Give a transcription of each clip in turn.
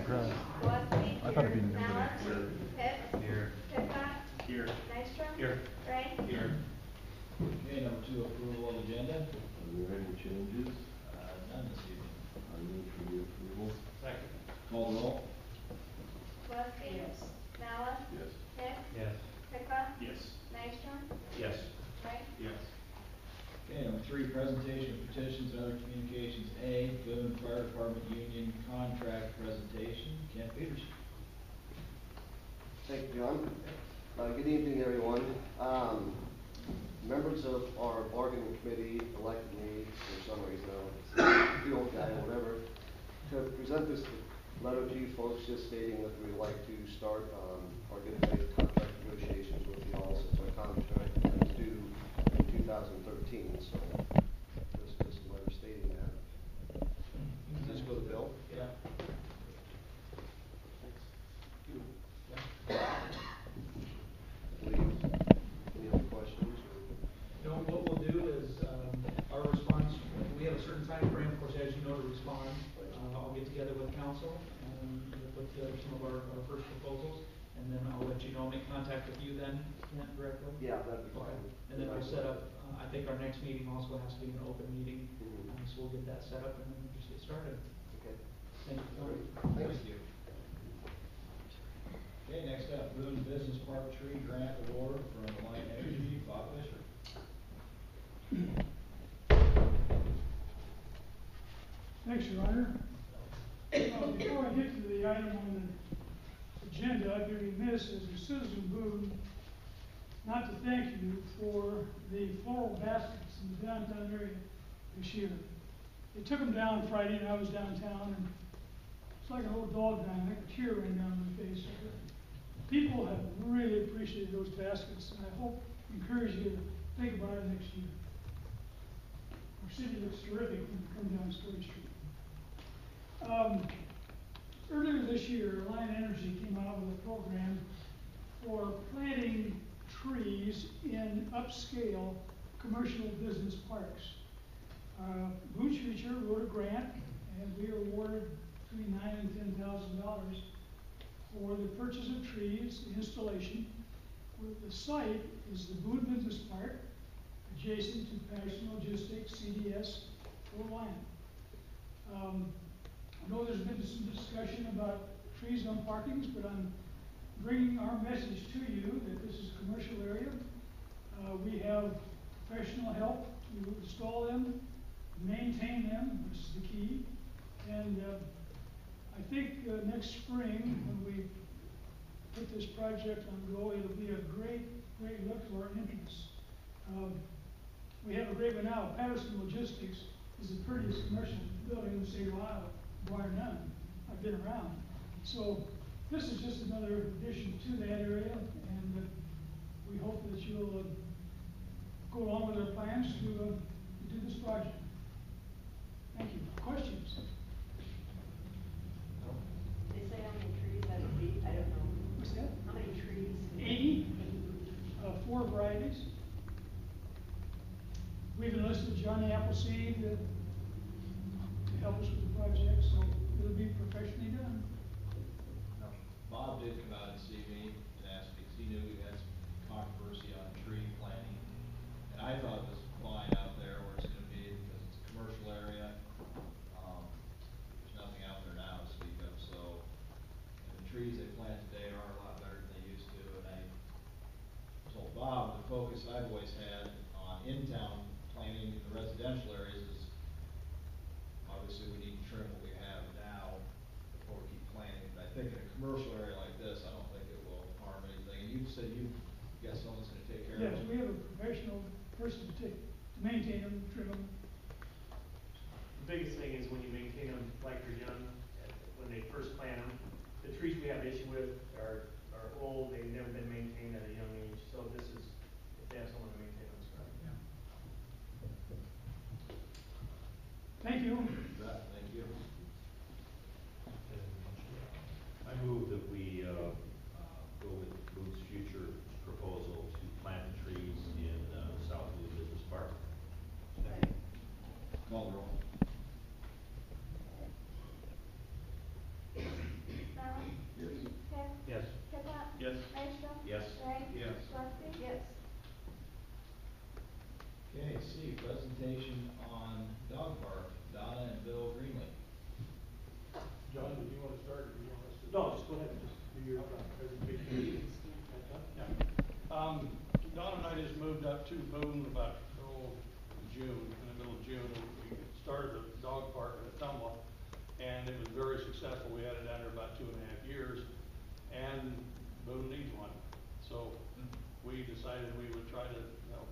Grant. Gillespie. I thought it'd be number Mallett. 8. Pitts. Here. Pipcott. Here. Nystrom. Here. Ray. Here. Okay, number 2, approval of agenda. Are there any changes? None this evening. I move for the approval. Second. Call the roll. Gillespie. Yes. Mallett. Yes. Pitts. Yes. Pipcott. Yes. Nystrom. Yes. Ray. Yes. Okay, number 3, presentation of petitions and other communications. A, Boone Fire Department Union contract presentation. Kent Peterson. Thank you, John. Good evening, everyone. Members of our bargaining committee elected me, for some reason, I don't know, the old guy or whatever, to present this letter to you folks, just stating that we'd like to start our good faith contract negotiations with you all, since our contract is due in 2013. So this is just a letter stating that. Does this go to Bill? Yeah. Any other questions? You know, what we'll do is, our response, we have a certain time frame, of course, as you know, to respond. I'll get together with council and we'll put together some of our first proposals, and then I'll let you know, make contact with you then, Kent, directly. Yeah, that'd be fine. Okay. And then we'll set up, I think our next meeting also has to be an open meeting, so we'll get that set up and then we'll just get started. Okay. Thank you. Tony. Thanks. Thank you. Okay, next up, Boone Business Park Tree Grant Award from Light Energy, Bob Fisher. Thanks, Your Honor. Before I get to the item on the agenda, I'd be remiss as a citizen of Boone not to thank you for the floral baskets in the downtown area this year. They took them down Friday and I was downtown, and it's like an old dog down, like a tear ran down my face. People have really appreciated those baskets, and I hope, encourage you to think about it next year. Our city looks terrific when you come down Story Street. Earlier this year, Lion Energy came out with a program for planting trees in upscale commercial business parks. Boone's Future wrote a grant, and we were awarded between $9,000 and $10,000 for the purchase of trees, the installation. The site is the Boone Business Park, adjacent to Passion Logistics, CDS, or Lion. I know there's been some discussion about trees on parkings, but I'm bringing our message to you that this is a commercial area. We have professional help to install them, maintain them, which is the key. And I think next spring, when we put this project on go, it'll be a great look to our entrance. We have a great one now. Patterson Logistics is the prettiest commercial building in the state of Iowa, bar none. I've been around. So this is just another addition to that area, and we hope that you'll go along with our plans to do this project. Thank you. Questions? They say how many trees that would be, I don't know. What's that? How many trees? 80, 4 varieties. We've enlisted Johnny Appleseed to help us with the project, so it'll be professionally done. Bob did come out and see me and ask me, because he knew we had some controversy on tree planting. And I thought it was fine out there where it's gonna be, because it's a commercial area. There's nothing out there now to speak of, so. And the trees they plant today are a lot better than they used to, and I told Bob, the focus I've always had on in-town planting in the residential areas is, obviously we need to trim what we have now before we keep planting. But I think in a commercial area like this, I don't think it will harm anything. And you said you got someone that's gonna take care of Yes, it. we have a professional person to maintain them, trim them. The biggest thing is when you maintain them like they're young, when they first plant them, the trees we have issue with are old, they've never been maintained at a young age, so this is, if they have someone to maintain them, it's correct. Yeah. Thank you. Thank you. I move that we go with Boone's Future proposal to plant trees in South Boone Business Park. Call the roll. Okay, C, presentation on dog park, Donna and Bill Greenlee. John, do you want to start, or do you want us to? No, just go ahead and just do your presentation. Yeah. Don and I just moved up to Boone about, June, in the middle of June, and we started a dog park in Atumwa, and it was very successful. We had it down there about 2.5 years, and Boone needs one. So we decided we would try to,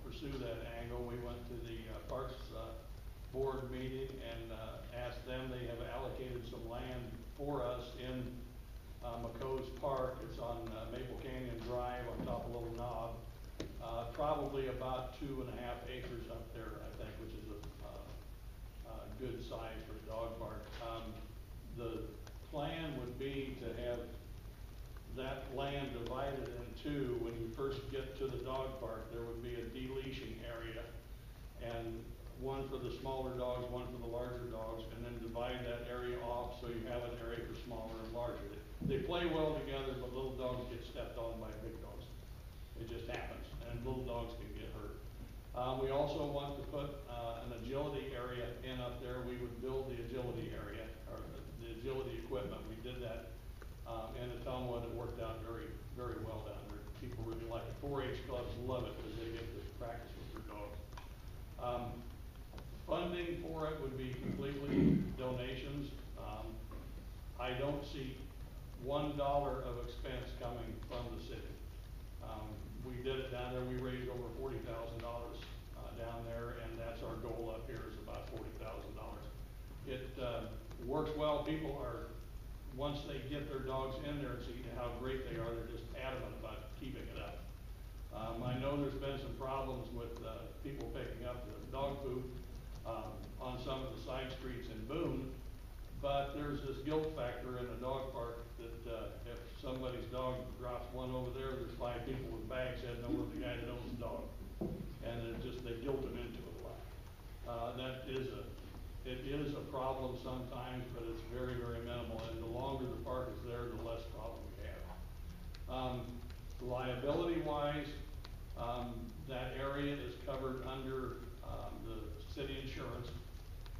pursue that angle. We went to the Parks Board meeting and asked them. They have allocated some land for us in McCo's Park. It's on Maple Canyon Drive on top of Little Knob. Probably about 2.5 acres up there, I think, which is a good size for a dog park. The plan would be to have that land divided in two. When you first get to the dog park, there would be a deleashing area, and one for the smaller dogs, one for the larger dogs, and then divide that area off so you have an area for smaller and larger. They play well together, but little dogs get stepped on by big dogs. It just happens, and little dogs can get hurt. We also want to put an agility area in up there. We would build the agility area, or the agility equipment. We did that in Atumwa. It worked out very, very well down there. People really like it. 4-H clubs love it because they get to practice with their dogs. Funding for it would be completely donations. I don't see $1 of expense coming from the city. We did it down there. We raised over $40,000 down there, and that's our goal up here is about $40,000. It works well. People are, once they get their dogs in there and see how great they are, they're just adamant about keeping it up. I know there's been some problems with people picking up the dog poop on some of the side streets in Boone, but there's this guilt factor in a dog park that if somebody's dog drops one over there, there's 5 people with bags heading over the guy that owns the dog, and they guilt them into it a lot. It is a problem sometimes, but it's very, very minimal, and the longer the park is there, the less problem we have. Liability-wise, that area is covered under the city insurance,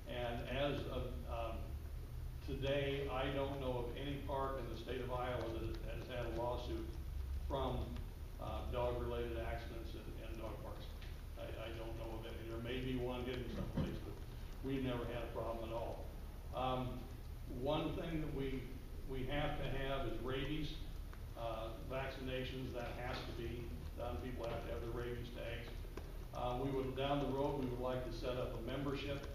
and as of today, I don't know of any park in the state of Iowa that has had a lawsuit from dog-related accidents in dog parks. I don't know of any. There may be one hidden someplace, but we've never had a problem at all. One thing that we have to have is rabies vaccinations. That has to be done. People have to have their rabies tags. Down the road, we would like to set up a membership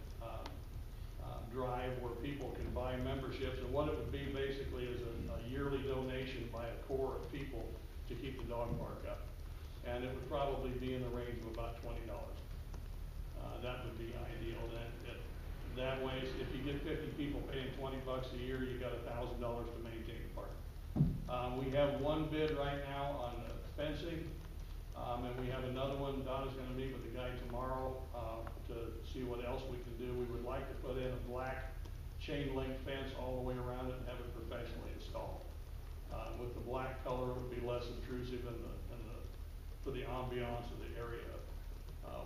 drive where people can buy memberships, and what it would be basically is a yearly donation by a core of people to keep the dog park up, and it would probably be in the range of about $20. That would be ideal. That way, if you get 50 people paying $20 a year, you got $1,000 to maintain the park. We have one bid right now on fencing, and we have another one. Donna's going to meet with the guy tomorrow to see what else we can do. We would like to put in a black chain link fence all the way around it and have it professionally installed. With the black color, it would be less intrusive for the ambiance of the area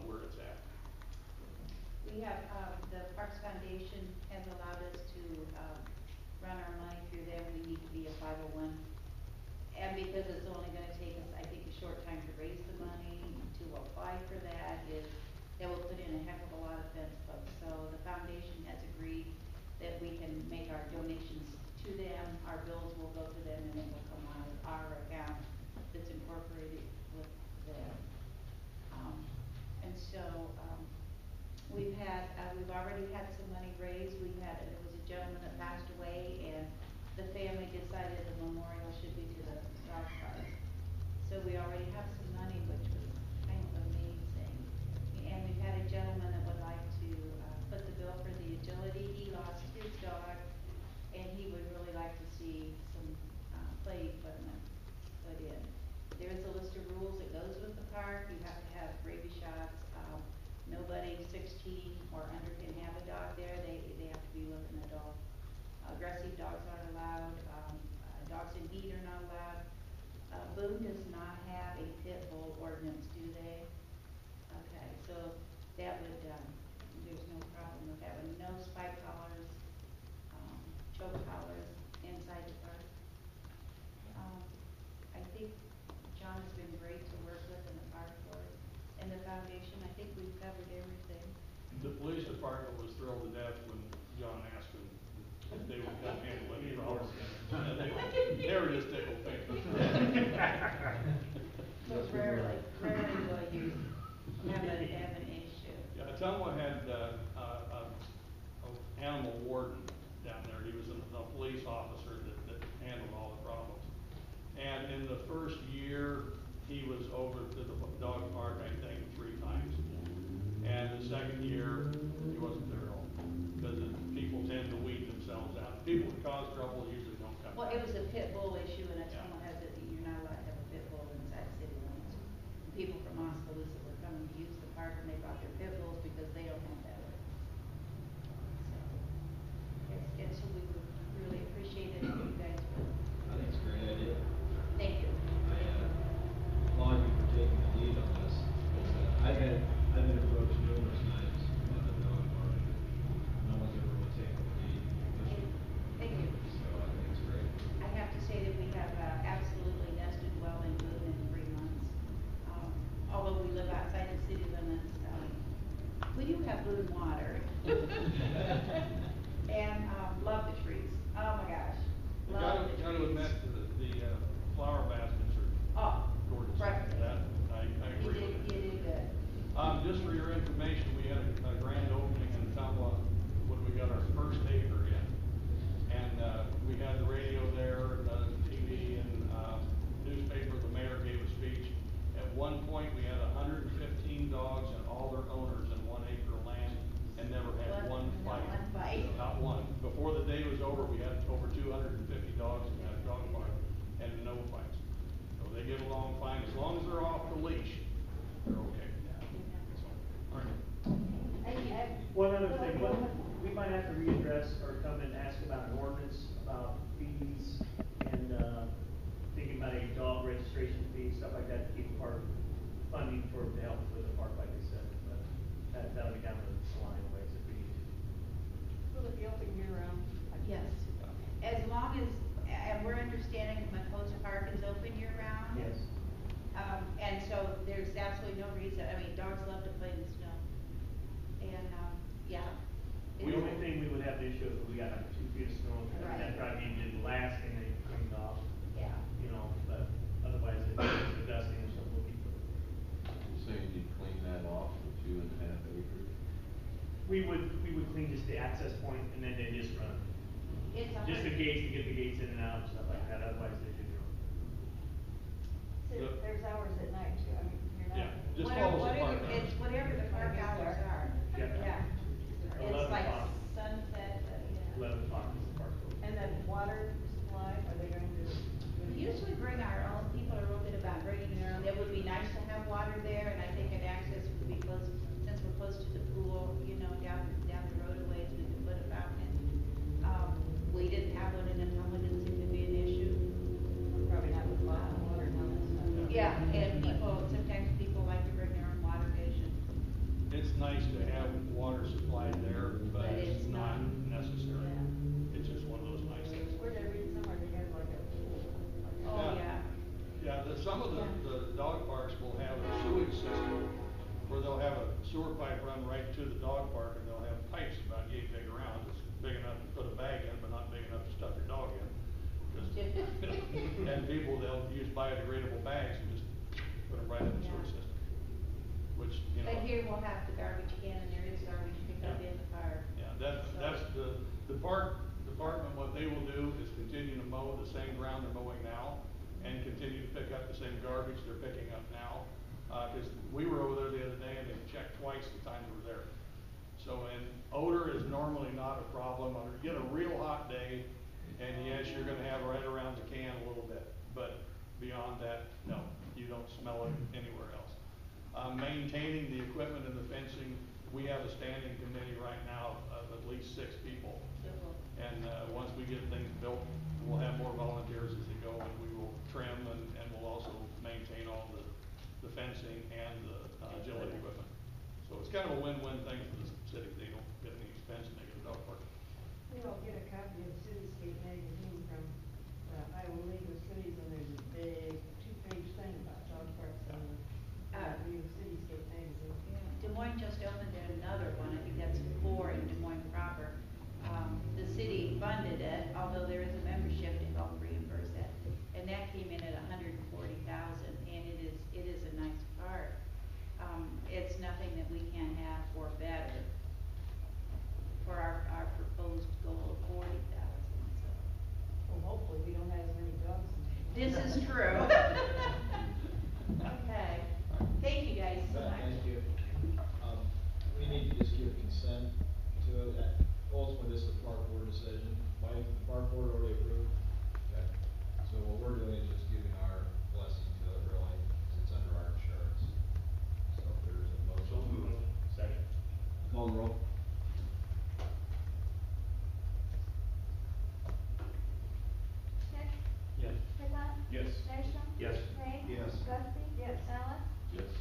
where it's at. We have, the Parks Foundation has allowed us to run our money through them. We need to be a 501. And because it's only going to take us, I think, a short time to raise the money, to apply for that will put in a heck of a lot of fence posts. So the foundation has agreed that we can make our donations to them. Our bills will go to them, and it will come out of our account that's incorporated with them. And so we've already had some money raised. There was a gentleman that passed away, and the family decided the memorial should be to the dog park. So we already have some money, which was kind of amazing. And we've had a gentleman that would like to put the bill for the agility. He lost his dog, and he would really like to see some play equipment put in. There is a list of rules that goes with the park. You have to have rabies shots. Nobody 16 or under can have a dog there. They have to be with an adult. Aggressive dogs aren't allowed. Dogs in heat are not allowed. Boone does not have a pit bull ordinance, do they? Okay, so that Foundation, I think we've covered everything. The police department was thrilled to death when John asked them if they would come handle any problems. And they were just tickled pink. So rarely will you have an issue. Yeah, Tumwa had, animal warden down there. He was a police officer that handled all the problems. And in the first year, he was over to the dog park, I think, 3 times. And the second year, he wasn't there at all, because people tend to weed themselves out. People that cause trouble usually don't come. Well, it was a pit bull issue, and Yeah. Atoma has it, you're not allowed to have a pit bull inside city limits. People from Oskaloosa were coming to use the park, and they brought their pit bulls because they don't have that. So, we would really appreciate it if you guys would. I think it's a great idea. Thank you. I applaud you for taking the lead on this, because I've been approached numerous times about the dog park. No one's ever really taken the lead, Thank you. so I think it's great. I have to say that we have absolutely nested well in Boone in 3 months. Although we live outside the city limits, we do have Boone water. And love the trees. Oh my gosh, love the trees. Gotta admit, the flower baskets are Oh, gorgeous. right. That, I You agree with did, that. you did good. Just for your information, we had a grand opening in Tumwa when we got our first acre in. And, we had the radio there, and the TV and, newspaper, the mayor gave a speech. At one point, we had 115 dogs and all their owners in 1 acre of land and never had one Not fight. one fight. Not one. Before the day was over, we had over 250 dogs in that dog park and no fights. So they get along fine, as long as they're off the leash, they're okay. So, all right. One other thing, we might have to readdress or come and ask about an ordinance about fees and, thinking about a dog registration fee, stuff like that, to keep part funding to help with the park, like I said, but that'll be down the line ways if we need to. Will it be open year round? Yes. As long as, and we're understanding Macosa Park is open year round. Yes. And so there's absolutely no reason, I mean, dogs love to play in the snow. And, yeah. The only thing we would have to issue is if we got like 2 feet of snow, Right. that probably did the last thing they cleaned off, Yeah. you know, but otherwise it's the dusting or something will be. You're saying you'd clean that off with 2.5 acres? We would clean just the access point and then they just run. It's a Just the hundred- gates to get the gates in and out and stuff like that, otherwise they do. So there's hours at night too, I mean, you're not. Yeah, just Whatever, follow the park hours. it's whatever the park hours are. Yeah. Yeah. It's 11 like o'clock. sunset, yeah. 11 o'clock is the park open. And then water supply, are they going to? We usually bring our own, people are real good about bringing their own, it would be nice to have water there, and I think an access would be close, since we're close to the pool, you know, down the road a ways, we could put a fountain in. We didn't have one in the Tumwa, didn't seem to be an issue. Probably not with bottled water and all that stuff. Yeah, and sometimes people like to bring their own water station. It's nice to have water supplied there, but But it's it's not not- necessary. Yeah. It's just one of those nice things. Where did I read somewhere, they have like a pool? Oh, yeah. Yeah, some of Yeah. the dog parks will have a sewage system where they'll have a sewer pipe run right to the dog park, and they'll have pipes about yay big around, it's big enough to put a bag in, but not big enough to stuff your dog in. And people, they'll use biodegradable bags and just put them right in the sewer Yeah. system, which, you know. But here we'll have the garbage can, and there is garbage pickup in the park. Yeah, that's the park department, what they will do is continue to mow the same ground they're mowing now and continue to pick up the same garbage they're picking up now. Cause we were over there the other day and they checked twice the time we were there. So, and odor is normally not a problem. You get a real hot day and yes, you're gonna have right around the can a little bit, but beyond that, no, you don't smell it anywhere else. Maintaining the equipment and the fencing, we have a standing committee right now of at least 6 people. And, once we get things built, we'll have more volunteers as they go, and we will trim and we'll also maintain all the fencing and the, agility equipment. So it's kind of a win-win thing for the city. They don't get any expense and they get a dog park. We all get a copy of Cityscape magazine from Iowa League of Cities, and there's a big 2-page thing about dog parks on the. View Cityscape magazine. Des Moines just opened another one, I think that's 4 in Des Moines proper. The city funded it, although there is a membership to help reimburse that. And that came in at $140,000, and it is a nice park. It's nothing that we can't have or better for our proposed goal of 40,000, so. Well, hopefully we don't have as many dogs in there. This is true. Okay, thank you guys so much. Thank you. We need to just give consent to it. Ultimately, this is a park board decision. Mike, the park board already approved. Okay. So what we're doing is just giving our blessing to it, really, 'cause it's under our insurance. So if there's a motion. So moved. Second. Call the roll. Hick, Yes. Hickman, Yes. Nystrom. Yes. Ray. Yes. Gustby. Yes. Allen. Yes.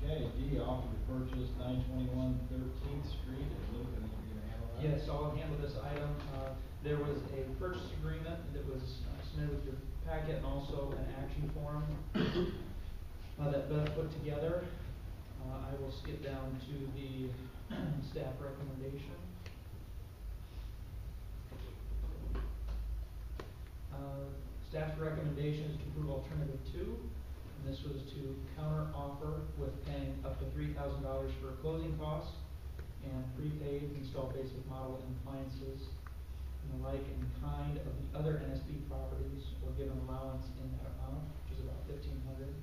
Okay, D, offer to purchase 921 13th Street, and Luke, I think you're gonna handle that? Yes, I'll handle this item. There was a purchase agreement that was submitted with your packet and also an action form that Beth put together. I will skip down to the staff recommendation. Staff's recommendation is to approve alternative 2, and this was to counter offer with paying up to $3,000 for closing costs and prepaid install basic model and appliances and the like in kind of the other NSP properties or given allowance in that amount, which is about $1,500.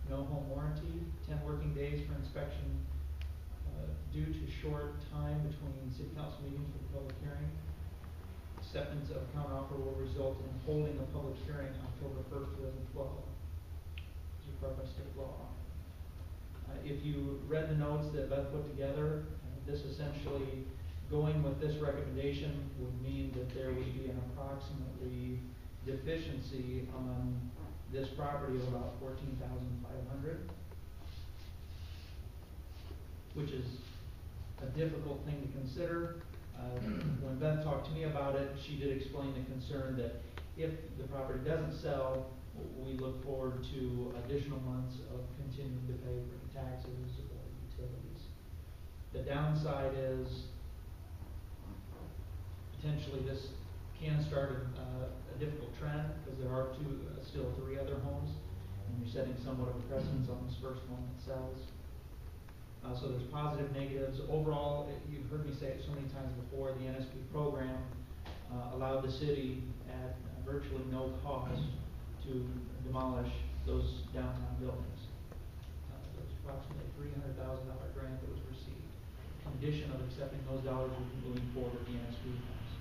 No home warranty, 10 working days for inspection due to short time between city council meetings for the public hearing. Acceptance of counter offer will result in holding a public hearing October 1st, 2012, as required by state law. If you read the notes that Beth put together, this essentially, going with this recommendation would mean that there would be an approximately deficiency on this property of about $14,500, which is a difficult thing to consider. When Beth talked to me about it, she did explain the concern that if the property doesn't sell, we look forward to additional months of continuing to pay for taxes or utilities. The downside is potentially this can start a difficult trend because there are still 3 other homes, and you're setting somewhat of a precedence on this first one that sells. So there's positive, negatives. Overall, you've heard me say it so many times before, the NSP program allowed the city at virtually no cost to demolish those downtown buildings. There's approximately $300,000 grant that was received. Condition of accepting those dollars would be moving forward with the NSP funds.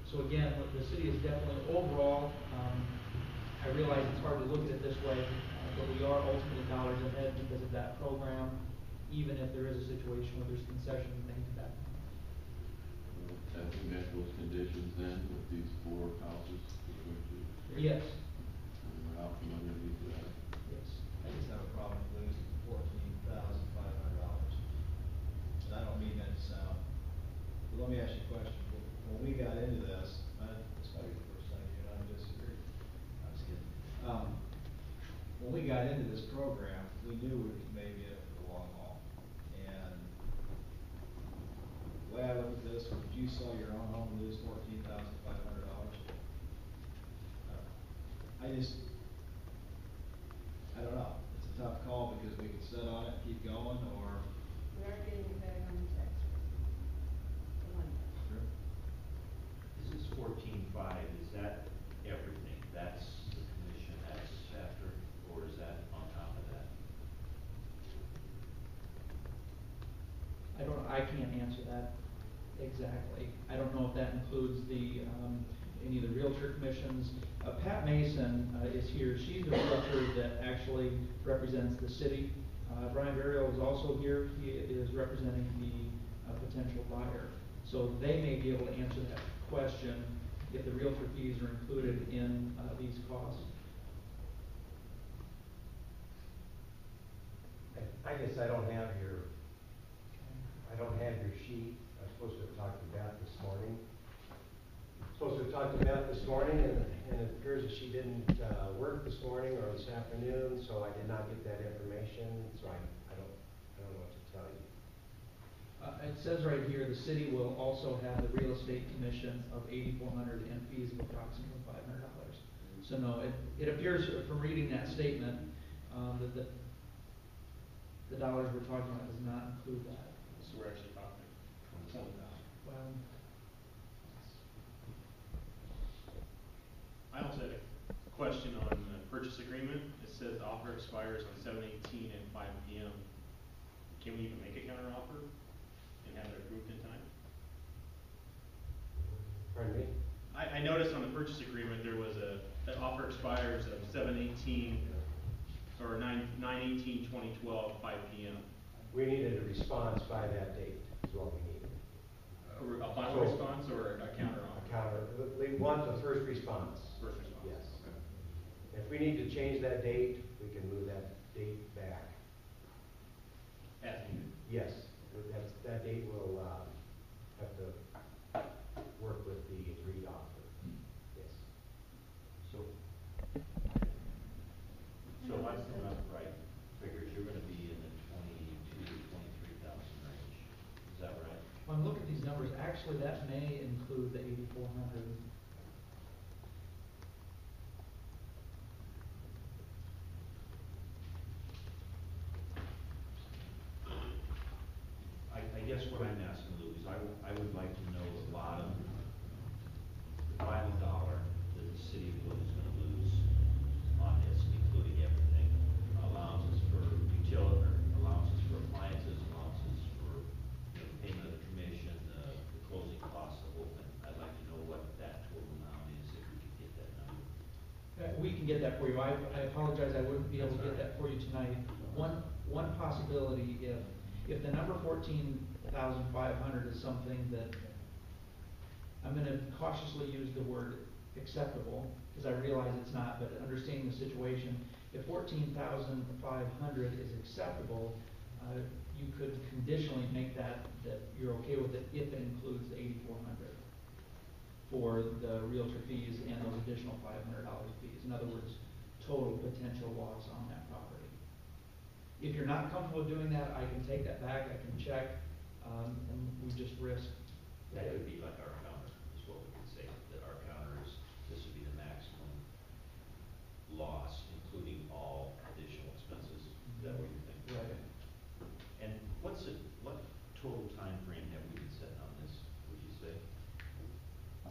So again, what the city is definitely overall, I realize it's hard to look at it this way, but we are ultimately dollars ahead because of that program, even if there is a situation where there's concession and things like that. Have we met those conditions then with these 4 houses? Yes. And how come underneath that? Yes. I just have a problem with losing $14,500. And I don't mean that to sound, but let me ask you a question. When we got into this, this might be the first time you and I disagree. I'm just kidding. When we got into this program, we knew we were maybe in it for the long haul. And the way I look at this, would you sell your own home and lose $14,500? I don't know. It's a tough call because we could sit on it and keep going, or. We are getting it back on the tax rate. The money. Is this 14.5, is that everything? That's the commission, that's after, or is that on top of that? I can't answer that exactly. I don't know if that includes the, any of the realtor commissions. Pat Mason is here. She's the realtor that actually represents the city. Brian Burial is also here. He is representing the potential buyer. So they may be able to answer that question if the realtor fees are included in these costs. I guess I don't have your sheet. I was supposed to have talked to Beth this morning. And and it appears that she didn't, work this morning or this afternoon, so I did not get that information, so I don't know what to tell you. It says right here, the city will also have the real estate commission of $8,400 and fees of approximately $500. So no, it appears from reading that statement, that the dollars we're talking about does not include that. So we're actually talking $20,000. Well, I also had a question on the purchase agreement. It says the offer expires on 7/18 at 5 PM. Can we even make a counter offer and have it approved in time? Pardon me? I noticed on the purchase agreement, there was the offer expires of 7/18 or 9/18/2012, 5 PM. We needed a response by that date, is what we needed. A final response or a counter A offer? counter, we want the first response. First response. Yes. Okay. If we need to change that date, we can move that date back. As needed. Yes, that date will, have to work with the agreed offer. Yes. So if I sum up right, figures you're gonna be in the 22 to 23,000 range, is that right? when I look at these numbers, actually that may include the 8,400. I guess what I'm asking, Lou, is I would like to know the bottom, the final dollar that the city of Boone is gonna lose on this, including everything. Allowances for utility, allowances for appliances, allowances for, you know, payment of the commission, the closing costs, the whole thing. I'd like to know what that total amount is, if we could get that number. We can get that for you. I apologize, I wouldn't be able to get that for you tonight. One possibility, if the number 14,500 is something that, I'm gonna cautiously use the word acceptable, because I realize it's not, but understanding the situation, if 14,500 is acceptable, you could conditionally make that you're okay with it if it includes the 8,400 for the realtor fees and those additional $500 fees. In other words, total potential loss on that property. If you're not comfortable doing that, I can take that back, I can check, and we just risk. That would be like our counter, is what we could say, that our counter is, this would be the maximum loss, including all additional expenses. Is that what you think? Right. And what total time frame have we been setting on this, would you say? A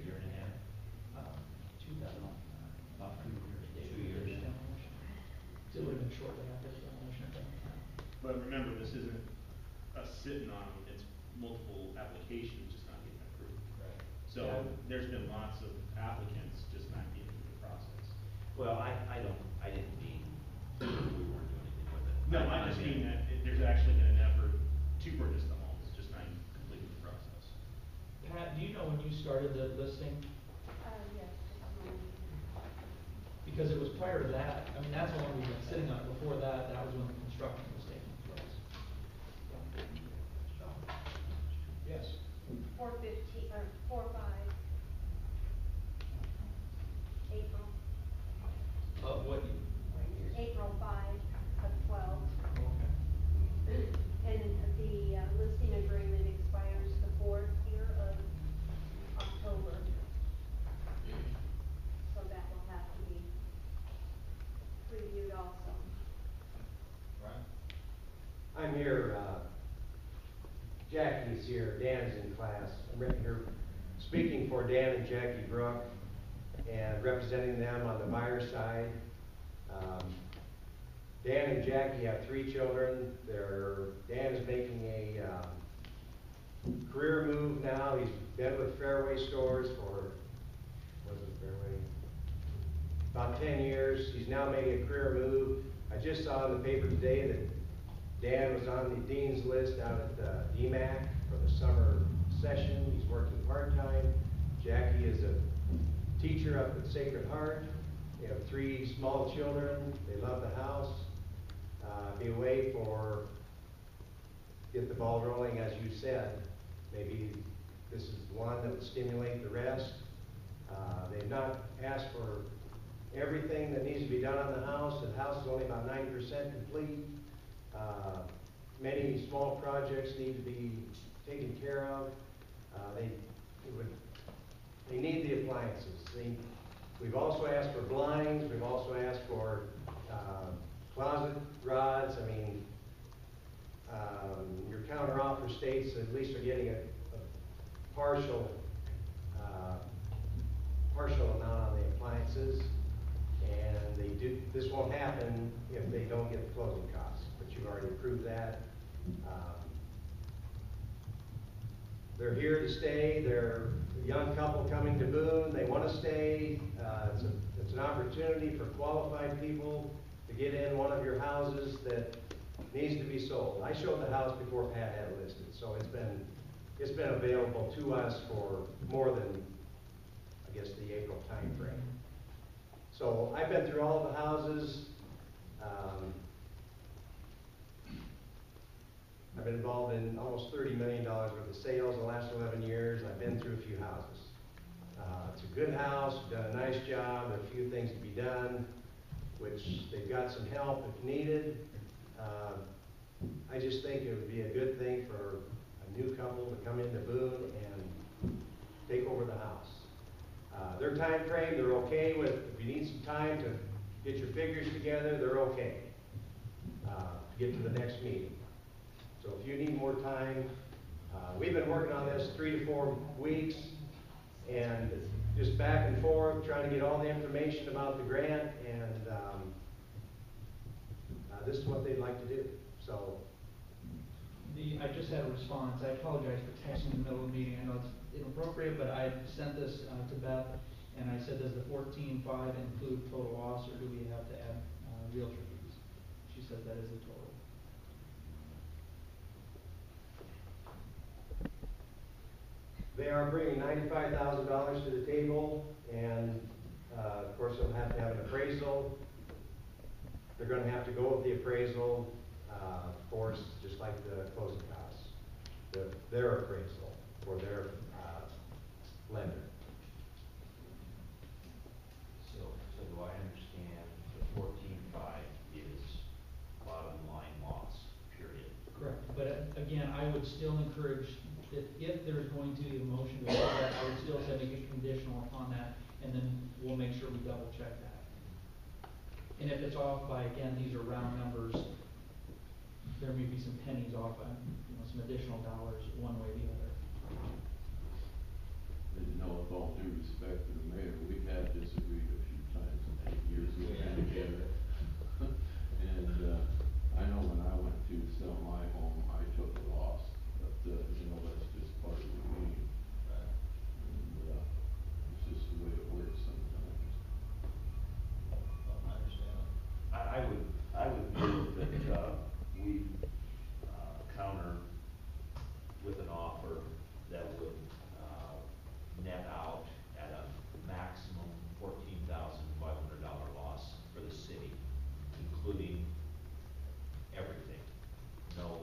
year and a half? 2,000. About 2 years. It would have been shortly after the demolition. But remember, this isn't us sitting on them, it's multiple applications just not getting approved. Right. So there's been lots of applicants just not getting through the process. Well, I didn't mean we weren't doing anything with it. No, I just mean that there's actually been an effort to purchase the homes, just not completing the process. Pat, do you know when you started the listing? Yes. Because it was prior to that, I mean, that's the one we've been sitting on. Before that, that was when the construction was taking place. Yes. 4/15, or 4/5. April, What? April 5 of 12. Okay. And the listing agreement expires the 4th here of October. So that will have to be reviewed also. Right. I'm here, Jackie's here, Dan's in class. I'm right here speaking for Dan and Jackie Brook and representing them on the buyer side. Dan and Jackie have 3 children. Dan is making a career move now. He's been with Fairway Stores for, Fairway? About 10 years. He's now making a career move. I just saw in the paper today that Dan was on the dean's list out at DMAC for the summer session. He's working part-time. Jackie is a teacher up at Sacred Heart. They have 3 small children. They love the house. Be a way get the ball rolling, as you said. Maybe this is one that would stimulate the rest. They've not asked for everything that needs to be done on the house. The house is only about 90% complete. Many small projects need to be taken care of. They need the appliances. We've also asked for blinds. We've also asked for closet rods. I mean, your counteroffer states at least are getting a partial amount on the appliances, and this won't happen if they don't get the closing costs, but you've already approved that. They're here to stay. They're a young couple coming to Boone. They want to stay. It's an opportunity for qualified people to get in one of your houses that needs to be sold. I showed the house before Pat had it listed, so it's been available to us for more than, I guess, the April time frame. So I've been through all the houses. I've been involved in almost $30 million worth of sales in the last 11 years. I've been through a few houses. It's a good house, done a nice job, a few things to be done, which they've got some help if needed. I just think it would be a good thing for a new couple to come into Boone and take over the house. Their time frame, they're okay with. If you need some time to get your figures together, they're okay to get to the next meeting. So if you need more time, we've been working on this 3 to 4 weeks, and just back and forth, trying to get all the information about the grant, and this is what they'd like to do. So, I just had a response. I apologize for texting in the middle of the meeting. I know it's inappropriate, but I sent this to Beth, and I said, does the 14.5 include total loss, or do we have to add realtor fees? She said that is the total. they are bringing $95,000 to the table, and of course they'll have to have an appraisal. They're going to have to go with the appraisal, of course, just like the closing costs, their appraisal for their lender. So do I understand the 14.5 is bottom line loss, period? Correct. But again, I would still encourage, if there's going to be a motion to approve that, I would still say make it conditional upon that, and then we'll make sure we double check that. And if it's off by, again, these are round numbers, there may be some pennies off, some additional dollars one way or the other. You know, with all due respect to the mayor, we have disagreed a few times in the 8 years we've been together. And I know when I went to sell my home, I took a loss, but that's just part of the game. And it's just the way it works sometimes. I understand. I would move that we counter with an offer that would net out at a maximum $14,500 loss for the city, including everything. No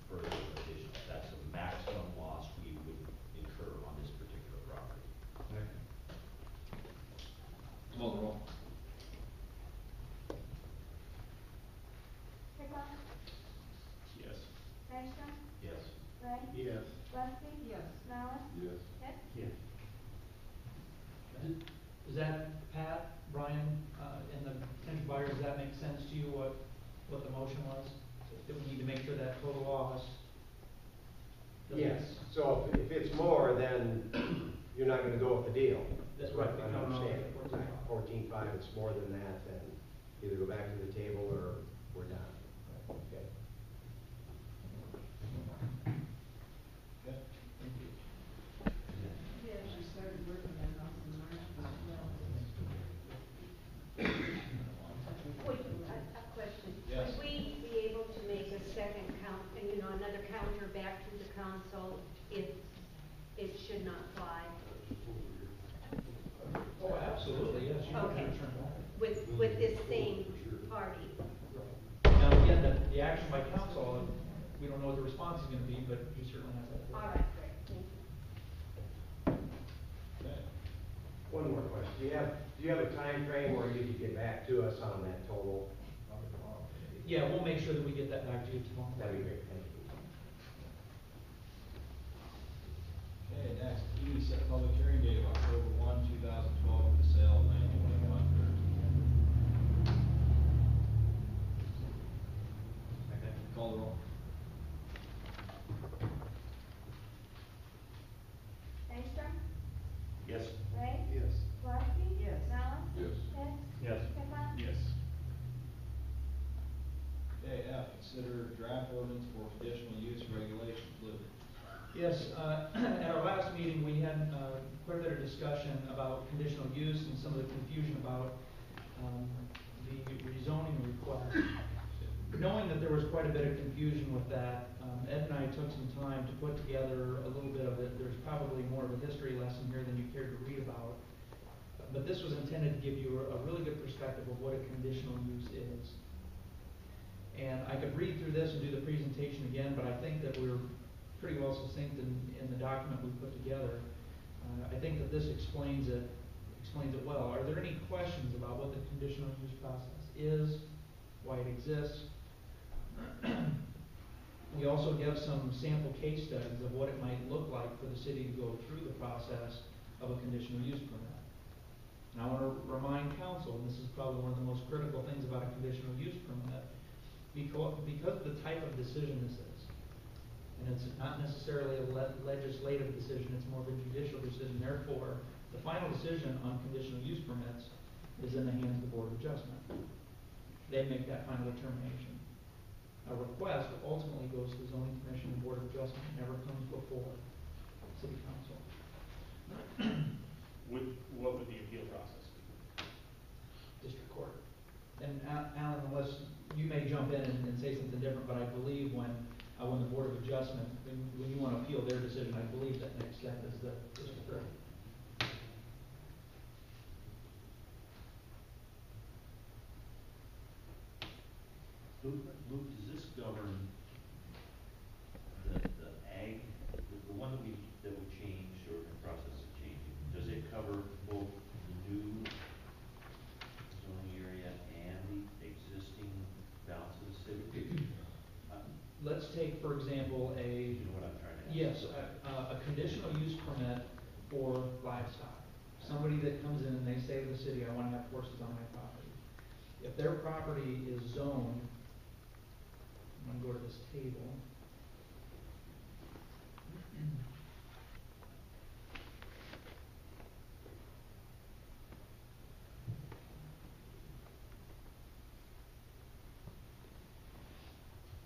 further additional. That's the maximum loss we would incur on this particular property. Call the roll. Pickla? Yes. Dykstra? Yes. Ray? Yes. Lefty? Yes. Malice? Yes. Hess? Yes. Does that, Pat, Brian, and the potential buyer, does that make sense to you, what the motion was? That we need to make sure that total loss. Yes, so if it's more, then you're not gonna go with the deal. That's what right. I'm No, no, understanding. 14.5. 14.5, it's more than that, then either go back to the table or we're done. Okay. Okay. Thank you. Yeah, she started working on house in March as well. Wait, a question. Yes. Would we be able to make a second count, another counter back to the council if it should not fly? Oh, absolutely, yes. You can Okay. return that. With this same party? Now, again, the action by council, we don't know what the response is gonna be, but he certainly has that. All right, great, thank you. Okay. One more question. Do you have a time frame where you could get back to us on that total? Probably tomorrow. Yeah, we'll make sure that we get that back to you tomorrow. That'd be great, thank you. Okay, next, E, set public hearing date of October 1, 2012 for the sale of 1921 Second. Call the roll. Engstrom? Yes. Ray? Yes. Wolfski? Yes. Mallon? Yes. Hicks? Yes. Pittman? Yes. Okay, F, consider draft ordinance for conditional use regulations, Lou. Yes, at our last meeting, we had quite a bit of discussion about conditional use and some of the confusion about the rezoning request. Knowing that there was quite a bit of confusion with that, Ed and I took some time to put together a little bit of it. There's probably more of a history lesson here than you cared to read about. But this was intended to give you a really good perspective of what a conditional use is. And I could read through this and do the presentation again, but I think that we're pretty well succinct in the document we put together. I think that this explains it well. Are there any questions about what the conditional use process is, why it exists? We also give some sample case studies of what it might look like for the city to go through the process of a conditional use permit. And I want to remind council, and this is probably one of the most critical things about a conditional use permit, because of the type of decision this is, and it's not necessarily a legislative decision, it's more of a judicial decision. Therefore, the final decision on conditional use permits is in the hands of the Board of Adjustment. They make that final determination. A request ultimately goes to the Zoning Commission and Board of Adjustment, it never comes before City Council. What would the appeal process be? District Court. And Alan, unless you may jump in and say something different, but I believe when the Board of Adjustment, when you want to appeal their decision, I believe that next step is the District Court. Luke, does this govern the ag, the one that we changed or in the process of changing? Does it cover both the new zoning area and the existing balance of the city? Let's take, for example, You know what I'm trying to ask? yes, a conditional use permit for livestock. Somebody that comes in and they say to the city, I want to have horses on my property. If their property is zoned, I'm going to go to this table.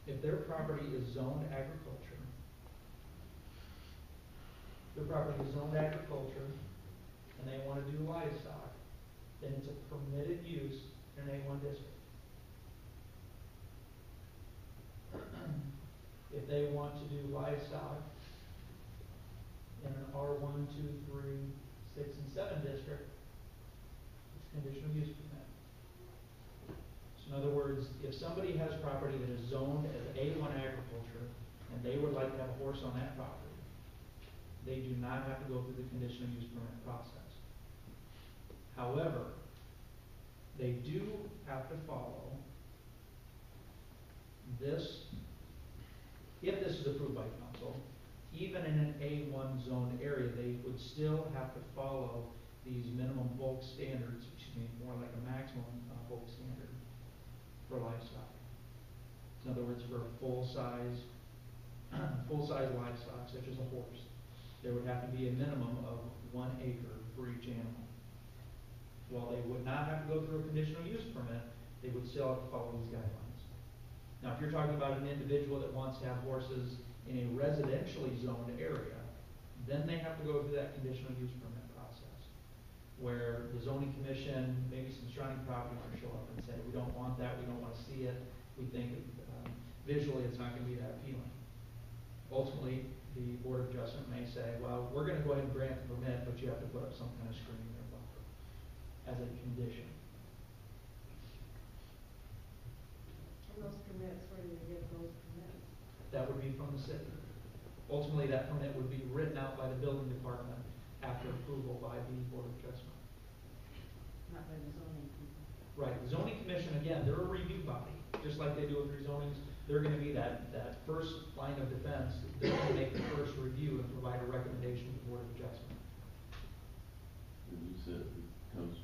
If their property is zoned agriculture, and they want to do livestock, then it's a permitted use in an A1 district. If they want to do livestock in an R1, 2, 3, 6, and 7 district, it's conditional use permit. So in other words, if somebody has property that is zoned as A1 agriculture, and they would like to have a horse on that property, they do not have to go through the conditional use permit process. However, they do have to follow this. If this is approved by council, even in an A1 zoned area, they would still have to follow these minimum bulk standards, which means more like a maximum bulk standard for livestock. In other words, for full-size livestock, such as a horse, there would have to be a minimum of 1 acre for each animal. While they would not have to go through a conditional use permit, they would still have to follow these guidelines. Now, if you're talking about an individual that wants to have horses in a residentially zoned area, then they have to go through that conditional use permit process, where the zoning commission, maybe some surrounding property owners show up and say, we don't want that, we don't want to see it, we think visually it's not going to be that appealing. Ultimately, the Board of Adjustment may say, well, we're going to go ahead and grant the permit, but you have to put up some kind of screening or buffer as a condition. And those permits, where do you get those permits? That would be from the city. Ultimately, that permit would be written out by the building department after approval by the Board of Adjustment. Not by the zoning people. Right, the zoning commission, again, they're a review body, just like they do with rezonings. They're gonna be that first line of defense. They're gonna make the first review and provide a recommendation to the Board of Adjustment. And you said it comes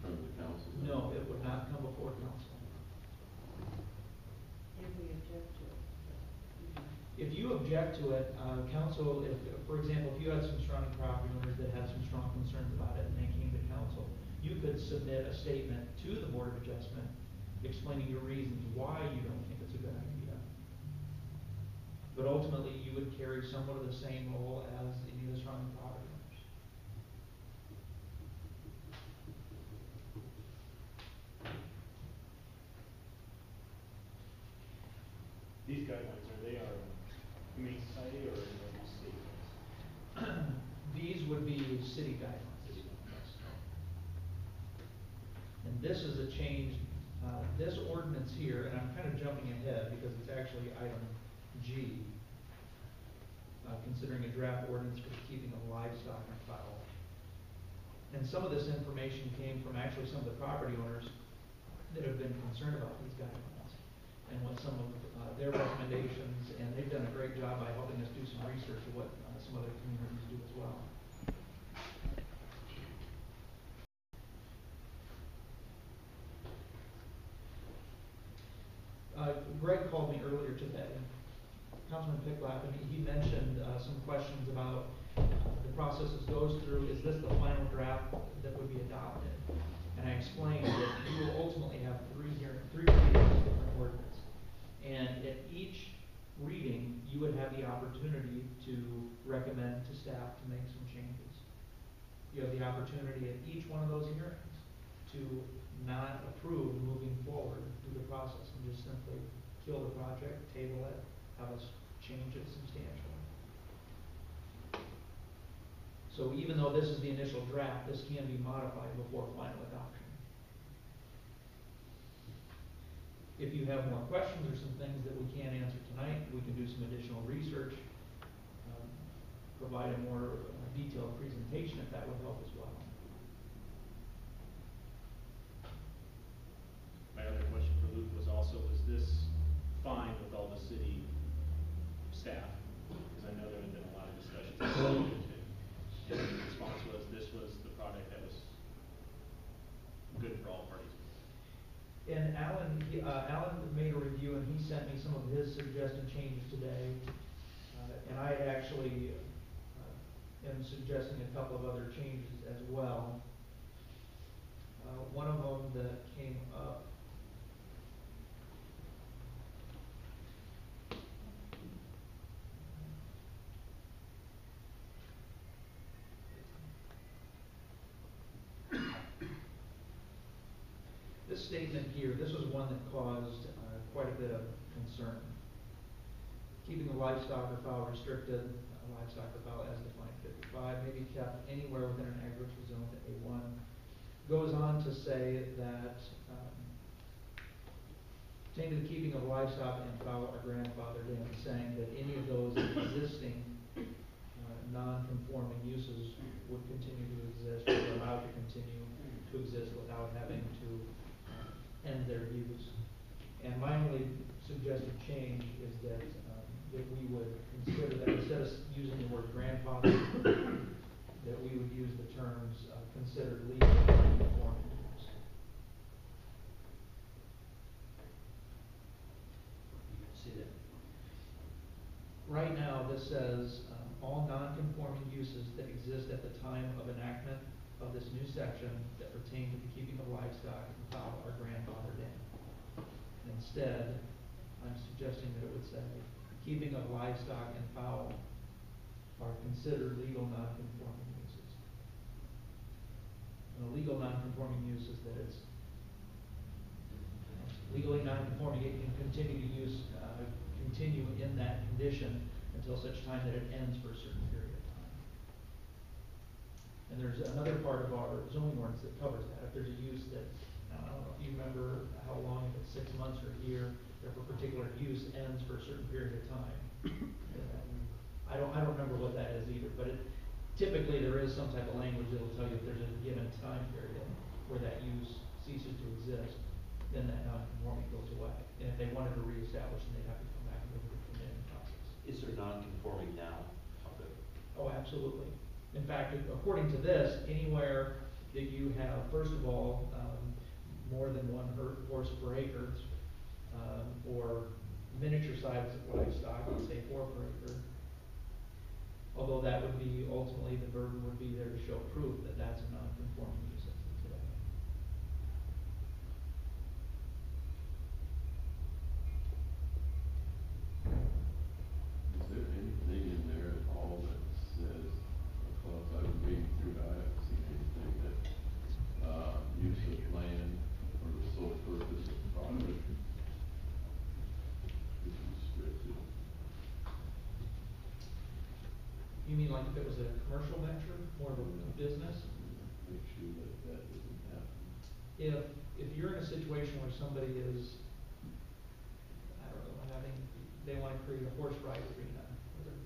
from the council? No, it would not come before council. If we object to it. If you object to it, council, if, for example, if you had some strong property owners that had some strong concerns about it and they came to council, you could submit a statement to the Board of Adjustment explaining your reasons why you don't think it's a good idea. But ultimately, you would carry somewhat of the same role as any of the strong property owners. These guidelines, are they our Humane Society or are they state ones? These would be city guidelines. And this is a change, this ordinance here, and I'm kind of jumping ahead because it's actually item G, considering a draft ordinance for the keeping of livestock and fowl. And some of this information came from actually some of the property owners that have been concerned about these guidelines and what some of their recommendations, and they've done a great job by helping us do some research of what some other communities do as well. Greg called me earlier today, Councilman Picklap, and he mentioned some questions about the process this goes through. Is this the final draft that would be adopted? And I explained that you will ultimately have three readings of different ordinance. And at each reading, you would have the opportunity to recommend to staff to make some changes. You have the opportunity at each one of those hearings to not approve moving forward through the process and just simply kill the project, table it, have us change it substantially. So even though this is the initial draft, this can be modified before final adoption. If you have more questions or some things that we can't answer tonight, we can do some additional research, provide a more detailed presentation if that would help as well. My other question for Luke was also, was this fine with all the city staff? Because I know there have been a lot of discussions. And the response was, this was the product that was good for all parties. And Alan made a review and he sent me some of his suggested changes today. And I actually am suggesting a couple of other changes as well. One of them that came up this statement here, this was one that caused quite a bit of concern. Keeping the livestock or fowl restricted, livestock or fowl as defined in 55, may be kept anywhere within an agricultural zone to A1. Goes on to say that pertaining to the keeping of livestock and fowl are grandfathered in, saying that any of those existing non-conforming uses would continue to exist, or are allowed to continue to exist without having to end their use. And my only suggested change is that that we would consider that instead of using the word grandfather, that we would use the terms considered legal non-conforming use. See that? Right now, this says all non-conforming uses that exist at the time of enactment of this new section that pertain to the keeping of livestock and fowl are grandfathered in. Instead, I'm suggesting that it would say keeping of livestock and fowl are considered legal non-conforming uses. And a legal non-conforming use is that it's legally non-conforming. It can continue in that condition until such time that it ends for a certain period of time. And there's another part of our zoning ordinance that covers that. If there's a use that, I don't know if you remember how long, if it's 6 months or a year, if a particular use ends for a certain period of time. I don't remember what that is either, but typically there is some type of language that will tell you if there's a given time period. where that use ceases to exist, then that non-conforming goes away. And if they wanted to reestablish, then they'd have to come back and go through the permitting process. Is there non-conforming now? Okay. Oh, absolutely. In fact, according to this, anywhere that you have, first of all, more than one horse per acre, or miniature size livestock, let's say 4 per acre. Although that would be, ultimately, the burden would be there to show proof that that's a non-conforming use as of today. Is there anything in there at all that says, because I've been reading through it, I haven't seen anything that, use of land for the sole purpose of profit is restricted? You mean like if it was a commercial venture, more of a business? Make sure that that doesn't happen. If you're in a situation where somebody is, I don't know, they want to create a horse ride arena, or they're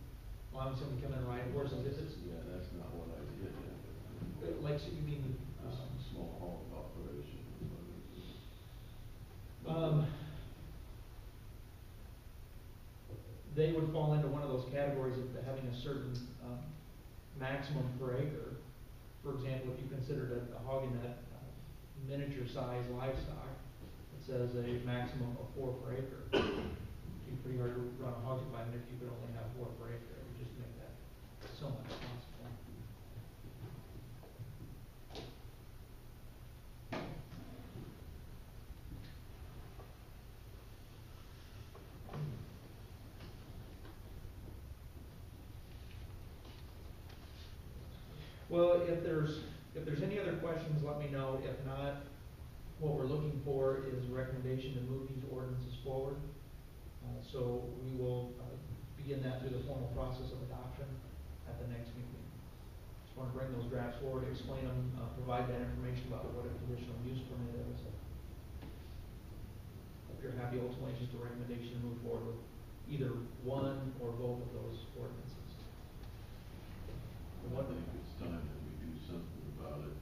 allowing somebody to come in and ride horses, if it's, Yeah, that's not what I did, like, so you mean, small home operation. they would fall into one of those categories of having a certain, maximum per acre. For example, if you considered a hogging-net miniature size livestock, it says a maximum of 4 per acre. It'd be pretty hard to run a hog confinement if you could only have 4 per acre. It would just make that so much possible. Well, if there's any other questions, let me know. If not, what we're looking for is a recommendation to move these ordinances forward. So we will begin that through the formal process of adoption at the next meeting. Just want to bring those drafts forward, explain them, provide that information about what a conditional use permit is. If you're happy, ultimately, it's just a recommendation to move forward with either one or both of those ordinances. I think it's time that we do something about it,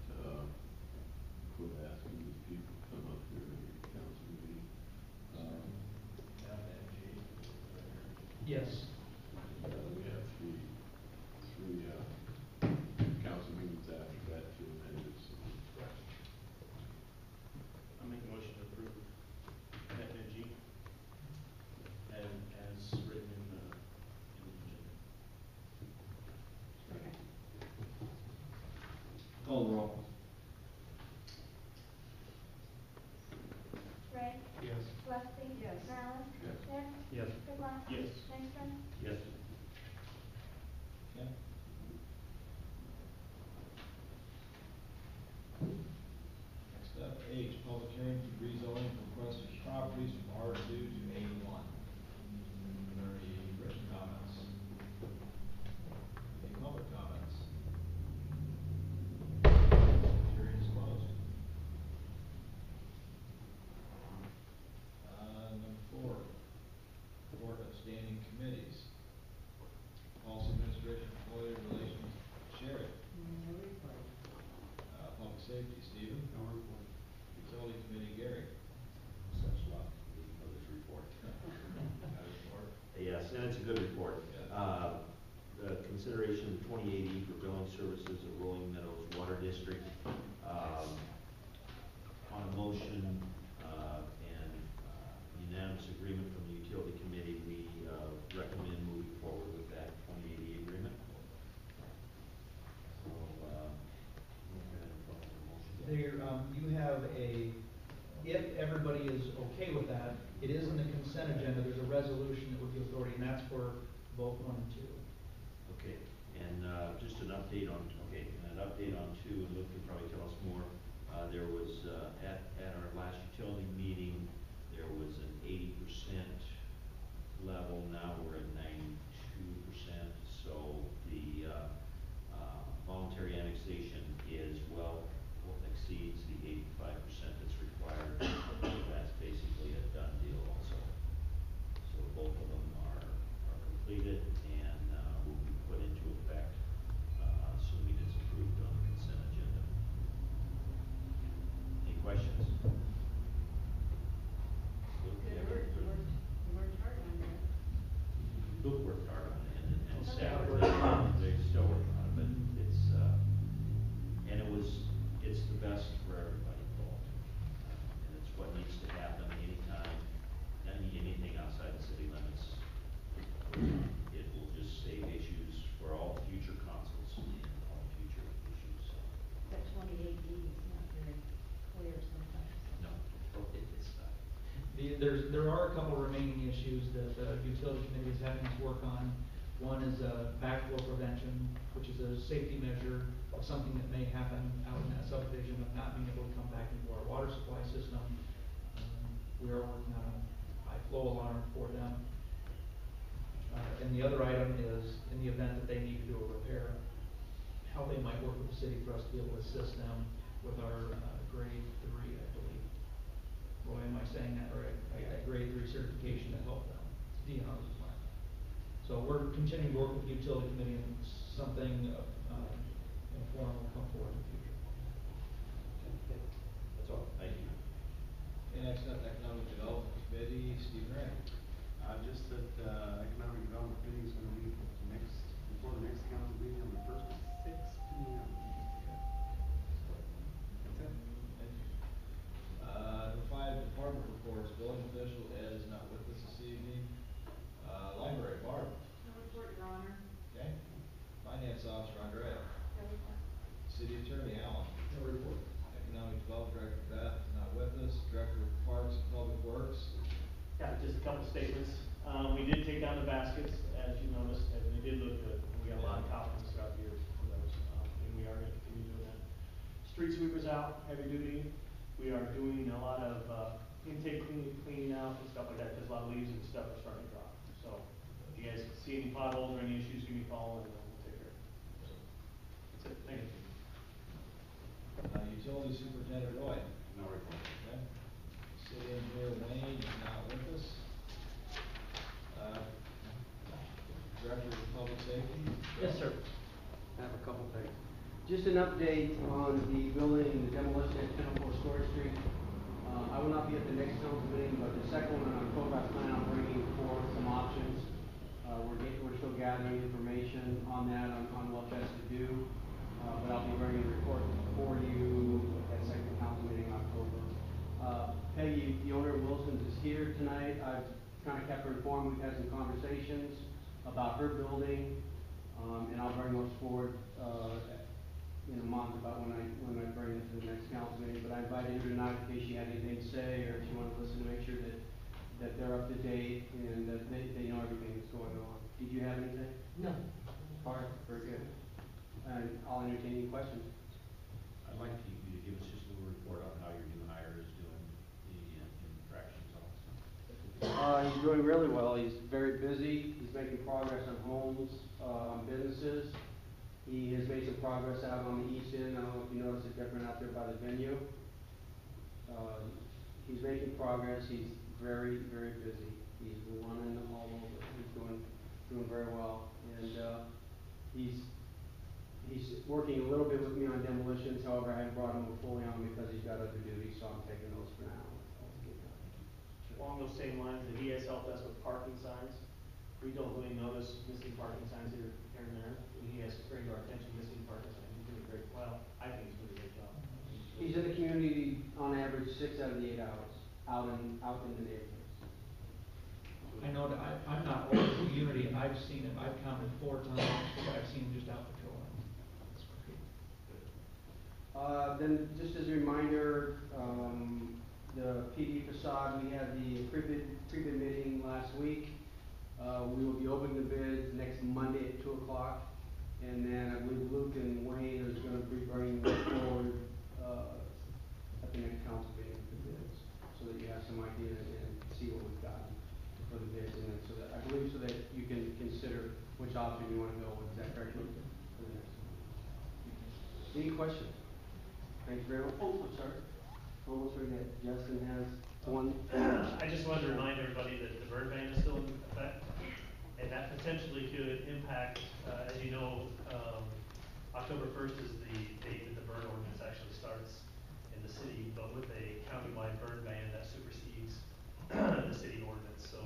quit asking these people to come up here and get council meeting. Yes. We have three council meetings after that to amend it, so. I make a motion to approve FNG as written in the agenda. Call the roll. Ray? Yes. Westley? Yes. Morales? Yes. Shipp? Yes. Goodwin? Yes. Langston? Yes. Okay. Next up, H, public hearing to rezoning requested properties from R2 to A1. Are there any written comments? Any public comments? Hearing is closed. Number 4, report of standing committees. Policy Administration, Employee Relations, Sherry. Public Safety, Stephen. No report. Utility Committee, Gary. Such luck for this report. Got a report? Yes, and it's a good report. Yeah. The consideration of 2080 for billing services of Rolling Meadows Water District. On a motion and unanimous agreement from the Utility Committee, we recommend moving forward with that 2080 agreement. So, go ahead and follow the motion. There, you have if everybody is okay with that, it is in the consent agenda, there's a resolution that would give authority, and that's for both 1 and 2. Okay, and just an update on 2, and Luke can probably tell us more. There was, at our last utility meeting, there was an 80% level. Now we're at 92%. So the voluntary annexation is exceeds the 85% that's required. That's basically a done deal also. So both of them are completed and will be put into effect, assuming it's approved on the consent agenda. Bill worked hard on it, and Staff they're still working on it, but it's, and it's the best for everybody involved. And it's what needs to happen anytime, anything outside the city limits. It will just save issues for all future consoles and all future issues, so. That 28D is not very clear sometimes. No, it's not. There are a couple remaining issues that the utility committee is having to work on. One is backflow prevention, which is a safety measure of something that may happen out in that subdivision of not being able to come back into our water supply system. We are working on a high flow alarm for them. And the other item is, in the event that they need to do a repair, how they might work with the city for us to be able to assist them with our grade 3, I believe. Roy, am I saying that right? Grade 3 certification to help them. It's DNR's requirement. So we're continuing to work with the utility committee, and something in a form will come forward in the future. That's all, thank you. Okay, next up, Economic Development Committee, Steve Rand. Just that, Economic Development Committee is gonna meet before the next council meeting on the 1st at 6 p.m. That's it. Thank you. Number 5, department reports. Building official Ed is not with us this evening. Library, Barb. No report, Your Honor. Okay. Finance Officer, Andrea. No report. City Attorney, Alan. No report. Economic Development Director, Beth, is not with us. Director of Parks and Public Works. Yeah, just a couple statements. We did take down the baskets, as you noticed, and they did look good. We got a lot of compliments throughout the years for those, and we are gonna continue doing that. Street sweepers out, heavy duty. We are doing a lot of, intake cleaning out and stuff like that, because a lot of leaves and stuff are starting to drop. So, if you guys see any potholes or any issues, give me a call and we'll take care of it. So, that's it, thank you. Utility Superintendent Roy. No report. Okay. City Engineer Wayne is not with us. Director of Public Safety. Yes, sir. I have a couple things. Just an update on the building, the demolition at 1004 Storage Street. I will not be at the next council meeting, but the second one in October, I plan on bringing forth some options. We're still gathering information on that, on what best to do. But I'll be bringing a report for you at second council meeting in October. Peggy, the owner of Wilson's, is here tonight. I've kind of kept her informed. We've had some conversations about her building, and I'll bring those forward in a month about when I bring it to the next council meeting. But I invited her tonight in case she had anything to say, or if she wanted to listen, to make sure that they're up to date and that they know everything that's going on. Did you have anything? No. All right, very good. And I'll entertain any questions. I'd like you to give us just a little report on how your new hire is doing the infractions officer. He's doing really well. He's very busy. He's making progress on homes, on businesses. He has made some progress out on the east end. I don't know if you noticed it different out there by the venue. He's making progress. He's very, very busy. He's running all over. He's doing very well. And he's working a little bit with me on demolitions. However, I haven't brought him fully on because he's got other duties, so I'm taking those for now. Along those same lines, that he has helped us with parking signs. We don't really notice missing parking signs here and there. And he has bring to our attention missing parking signs. He's doing great. Well, I think he's doing a great job. He's in the community on average 6 out of the 8 hours, out in the neighborhoods. I know that I'm not over the community, and I've seen him. I've counted 4 times, but I've seen him just out patrolling. That's great. Then just as a reminder, the PD facade, we had the pre-bid meeting last week. We will be opening the bids next Monday at 2 o'clock. And then I believe Luke and Wayne is going to be bringing them forward at the next council meeting for bids, so that you have some idea and see what we've got for the bids, and then so that you can consider which option you want to go with. Is that correct, Luke? For the next one. Any questions? Thanks very much. Oh, I'm sorry. Almost forget. Justin has one. I just wanted to remind everybody that the burn ban is still in effect, and that potentially could impact, as you know, October 1st is the date that the burn ordinance actually starts in the city, but with a countywide burn ban that supersedes the city ordinance. So,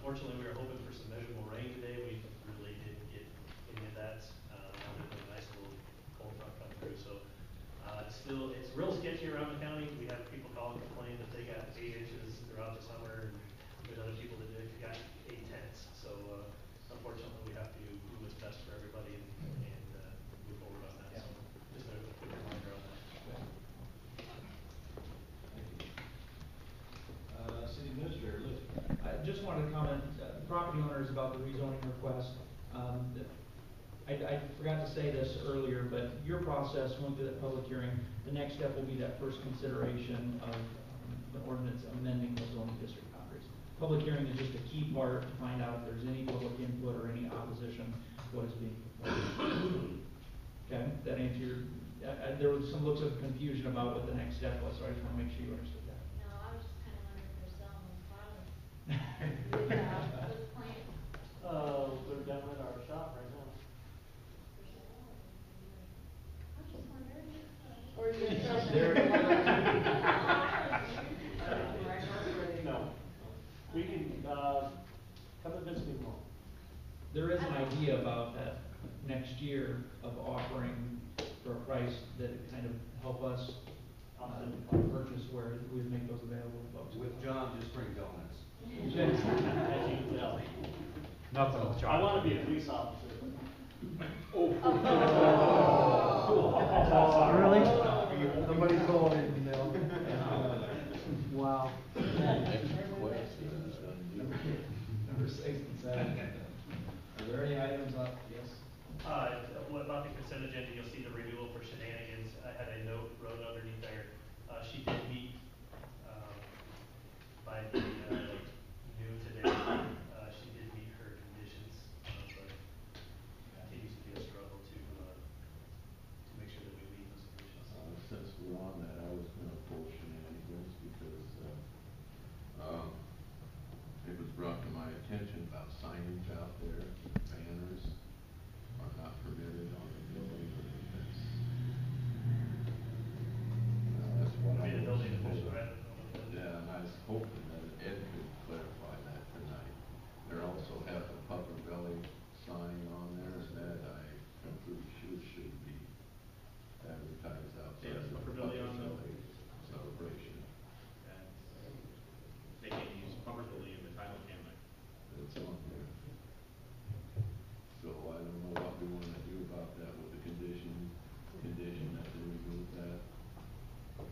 Unfortunately, we were hoping for some measurable rain today, we really didn't get any of that, other than a nice little cold front come through, so. It's real sketchy around the county, we have people call and complain that they got 8 inches throughout the summer, and there's other people that got 8/10, so, unfortunately, we have to do what's best for everybody and move forward on that, so, just a quick reminder on that. City Administrator, Liz. I just wanted to comment, property owners about the rezoning request. I forgot to say this earlier, but your process went through that public hearing. The next step will be that first consideration of the ordinance amending the zoning district boundaries. Public hearing is just a key part to find out if there's any public input or any opposition to what is being proposed. Okay, that answer your, there was some looks of confusion about what the next step was, so I just want to make sure you understood that. No, I was just kinda wondering if they're selling those flowers. Yeah, those plants. They're down at our shop right now. I was just wondering. Or is it No, we can, come and visit me tomorrow. There is an idea about that next year of offering for a price that kind of help us purchase where we would make those available to folks. With John, just bring donuts. As you can tell. Nothing with I wanna be a police officer. Really? Somebody called in the mail. Wow. Number 6 and 7. Are there any items up? Yes. About the consent agenda, you'll see the renewal for Shenanigans. I had a note wrote underneath there. She did meet, by the, noon today. She did meet her conditions, but continues to be a struggle to make sure that we meet those conditions. Since we're on that, I was gonna pull Shenanigans because, it was brought to my attention about signage out there, banners are not permitted on the building or the fence. That's what I Be the was building official, told. right? Yeah, and I was hoping that Ed could clarify that tonight. There also have a Puffer Belly sign on there, and that I'm pretty sure should be advertised outside. Yeah, the Puffer Belly on the- Belly celebration. They can use properly in the title, can't they? It's on there. So I don't know what we wanna do about that with the condition that they remove that.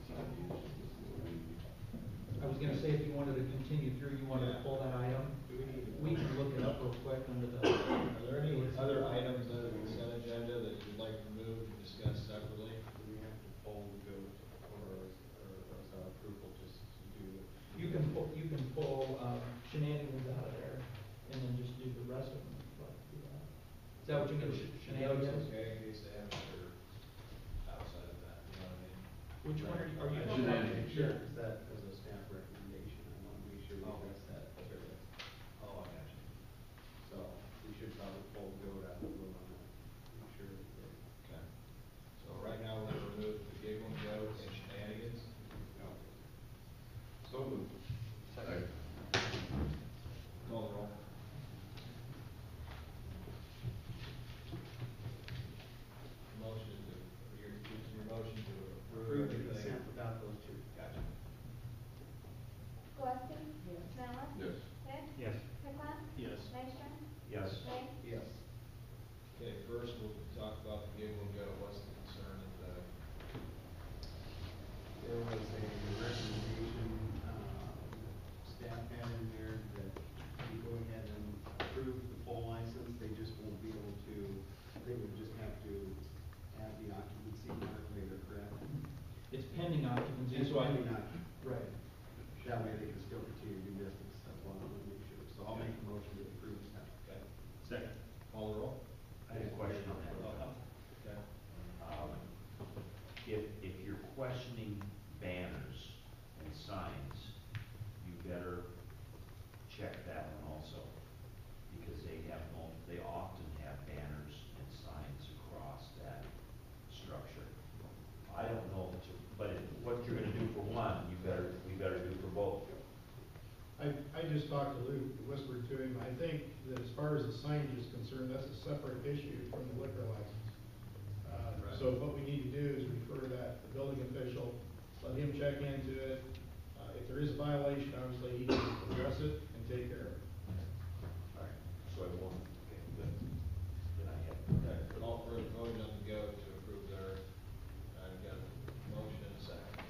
Signage is what I was gonna say, if you wanted to continue through, you wanted to pull that item, we can look it up real quick under the. Are there any other items on the consent agenda that you'd like removed and discussed separately? Do we have to poll the goat, or is our approval just to do it? You can pull Shenanigans out of there, and then just do the rest of them. Is that what you mean, Shenanigans? Okay, in case they have other outside of that, you know what I mean? Which one are you? Shenanigans. Sure, is that as a staff recommendation, I want to make sure we address that clearly. Oh, I got you. So, we should probably poll the goat out and vote on that, make sure. Okay. So right now, we're gonna remove the Giggle and Goat and Shenanigans. No. So moved. Second. Call the roll. Motion to, your motion to approve Approve the everything. consent without those two. Gotcha. Gillespie? Yes. Mallon? Yes. Hick? Yes. Pickla? Yes. Nystrom? Yes. Ray? Yes. Okay, first we'll talk about the Giggle and Goat. What's the concern of the? There was a recommendation, staff had in there that we go ahead and approve the full license, they just won't be able to, they would just have to add the occupancy mark later, correct? It's pending occupancy, Just so I. pending occupancy. Right. That way they can still continue to do business, that's why I want to make sure, so I'll make a motion to approve that. Okay. Second. Call the roll. I have a question on that. Okay. If you're questioning banners and signs, you better check that one also. Because they often have banners and signs across that structure. I don't know, what you're gonna do for one, we better do for both. I just talked to Luke, whispered to him, I think that as far as the signage is concerned, that's a separate issue from the liquor license. So what we need to do is refer that to the building official, let him check into it. If there is a violation, obviously he can address it and take care of it. Alright, so I won't, okay, good. Then I have. Okay, but all further voting on the go to approve their, I've got a motion and a second.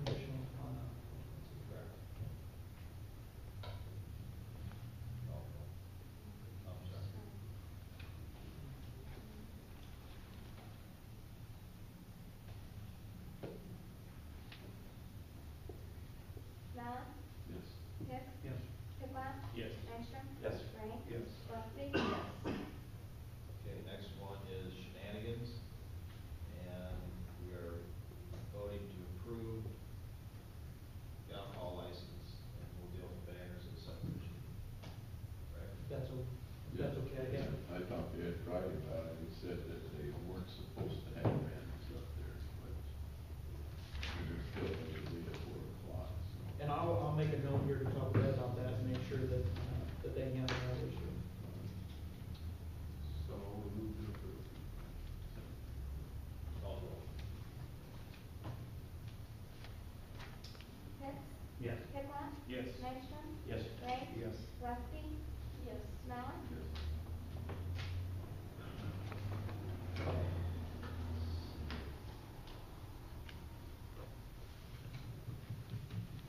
Conditional upon, Correct. Call for it. Oh, I'm sorry. Mallon? Yes. Hicks? Yes. Hipple? Yes. Ingstrom? Yes. Frank? Yes. Lefsey? Yes. Okay, next one is shenanigans, and we are voting to approve the alcohol license, and we'll deal with banners and subdivision. Right? that's okay, I guess. I talked to Ed Friday about it, he said that they weren't supposed to have banners up there, but they're still usually at 4 o'clock, so. And I'll make a note here to talk to Ed about that and make sure that, that they handle that issue. So we move to approve. Call the roll. Hicks? Yes. Hipple? Yes. Ingstrom? Yes. Frank? Yes. Lefsey? Yes. Mallon? Yes.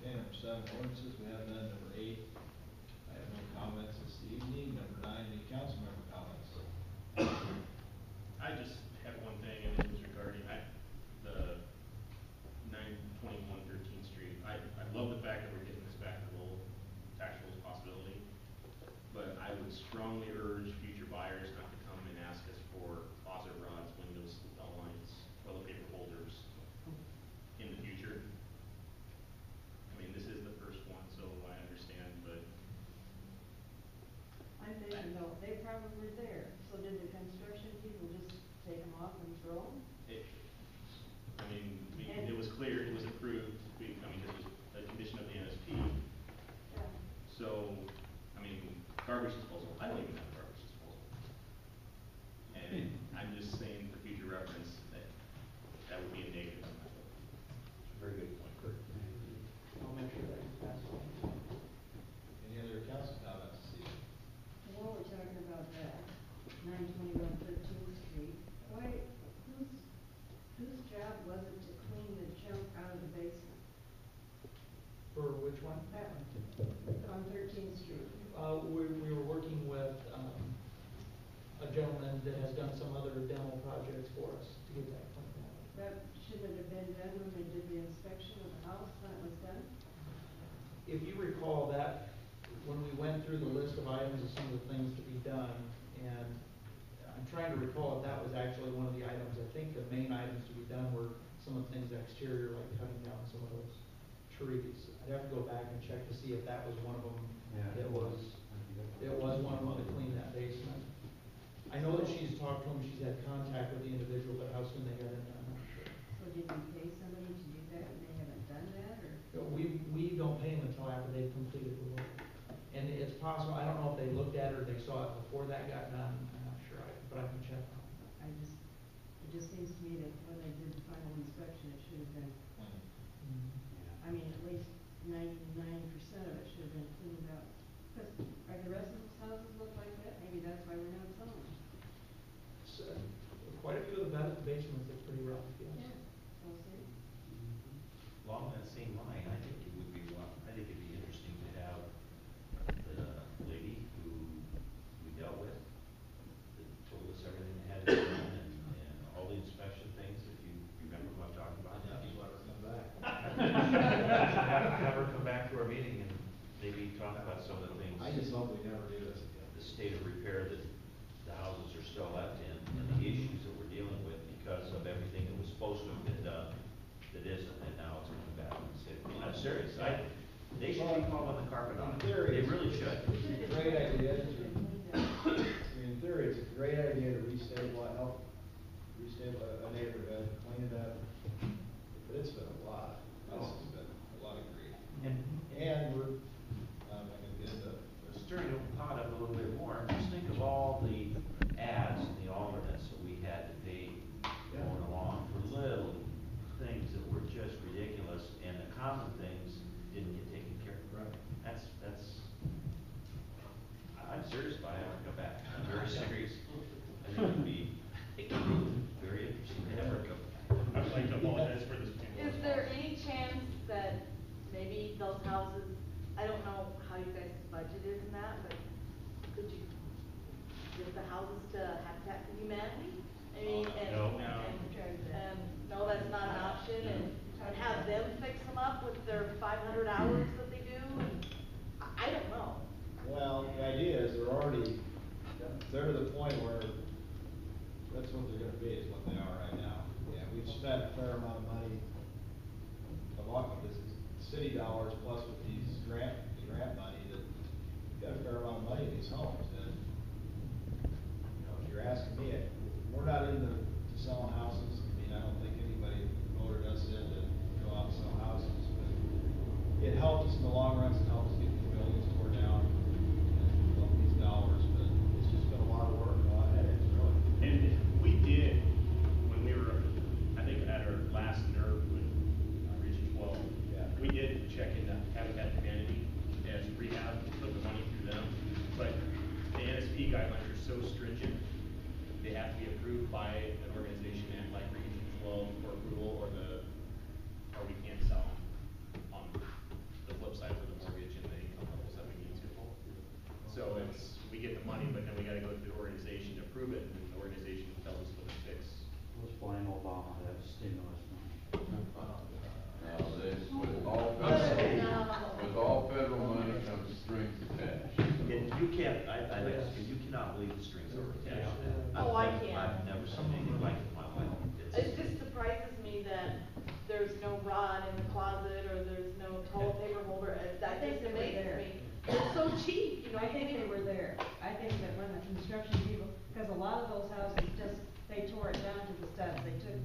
Okay, number 7, ordinances, we have none. Number 8, I have no comments this evening. Number 9, any council member comments? I just have one thing, and it was regarding, the 921 13th Street. I love the fact that we're getting this back to the old tax rules possibility, but I would strongly urge future buyers not to come and ask us for closet rods, windows, bell lines, toilet paper holders in the future. I mean, this is the first one, so I understand, but I'm thinking though, they probably were there, so did the construction people just take them off and throw them? it was clear, it was approved, this was a condition of the NSP. Yeah. So, garbage disposal, I don't even have garbage disposal. And I'm just saying for future reference, that would be a negative on my vote. Very good point, Kurt. I'll make sure that gets passed on. Any other council comments this evening? While we're talking about that, 921 13th Street, whose job was it to clean the junk out of the basement? For which one? That one, on 13th Street. We were working with, a gentleman that has done some other demo projects for us to get that cleaned out. That shouldn't have been done when they did the inspection of the house when it was done? If you recall that, when we went through the list of items of some of the things to be done, and I'm trying to recall if that was actually one of the items. I think the main items to be done were some of the things exterior, like cutting down some of those trees. I'd have to go back and check to see if that was one of them. Yeah, It was one of them to clean that basement. I know that she's talked to him, she's had contact with the individual, but how soon they got in there, I'm not sure. So did you pay somebody to do that and they haven't done that, or? We don't pay them until after they've completed the work. And it's possible, I don't know if they looked at it or they saw it before that got done, I'm not sure, but I can check on it. It just seems to me that when they did the final inspection, it should have been, at least 99% of it should have been cleaned out. Because, are the rest of those houses look like that? Maybe that's why we're not selling them. So, quite a few of the basements look pretty rough, yes. We'll see. Along that same line, I think it'd be interesting to have the lady who we dealt with, that told us everything that had to be done and all the inspection things, if you remember what I'm talking about. Yeah, you let her come back. Have her come back to our meeting and maybe talk about some of the things. I just hope we never do this again. The state of repair that the houses are still left in, and the issues that we're dealing with because of everything that was supposed to have been done that isn't, and now it's coming back and say, I'm serious, they should be calling the carpet on it. They really should. It's a great idea in theory, it's a great idea to help restabilize a neighborhood, clean it up. But it's been a lot, this has been a lot of grief. And we're, little bit more. Just think of all the ads and the alternates that we had to pay going along for little things that were just ridiculous, and the common things didn't get taken care of. Right. I'm serious about it, I want to go back, I'm very serious. I think it could be very interesting to have her go back. I would like to apologize for this. Is there any chance that maybe those houses, I don't know how you guys' budget is in that, but could you give the houses to Habitat for Humanity? I mean, and, No. and, no, that's not an option, and have them fix them up with their 500 hours that they do, and I don't know. Well, the idea is they're to the point where that's what they're gonna be, is what they are right now. Yeah, we've spent a fair amount of money, a lot of this is city dollars plus with the grant money, that we've got a fair amount of money in these homes, and, you know, if you're asking me, we're not into selling houses. I mean, I don't think anybody voted us in to go out and sell houses, but it helps us in the long run, it helps us get these buildings torn down, and love these dollars, but it's just been a lot of work, a lot of headaches, really. And we did, when we were, I think at our last NERV with Region 12, Yeah. we did check into Habitat for Humanity as rehab, put the money through them. But the NSP guidelines are so stringent, they have to be approved by an organization at like Region 12 for approval, or we can't sell them on the flip side for the mortgage and the income levels that we need to. So we get the money, but then we gotta go through the organization to approve it, and then the organization tells us what to fix. Let's blame Obama, that stimulus money. Now, with all federal money comes strings attached. You can't, you cannot believe the strings are attached. Oh, I can. I've never seen anything like it in my life. It just surprises me that there's no rod in the closet, or there's no toilet paper holder, that think just they were amazes there. me. It's so cheap, you know. I think they were there. I think that when the construction people, because a lot of those houses they tore it down to the studs. They took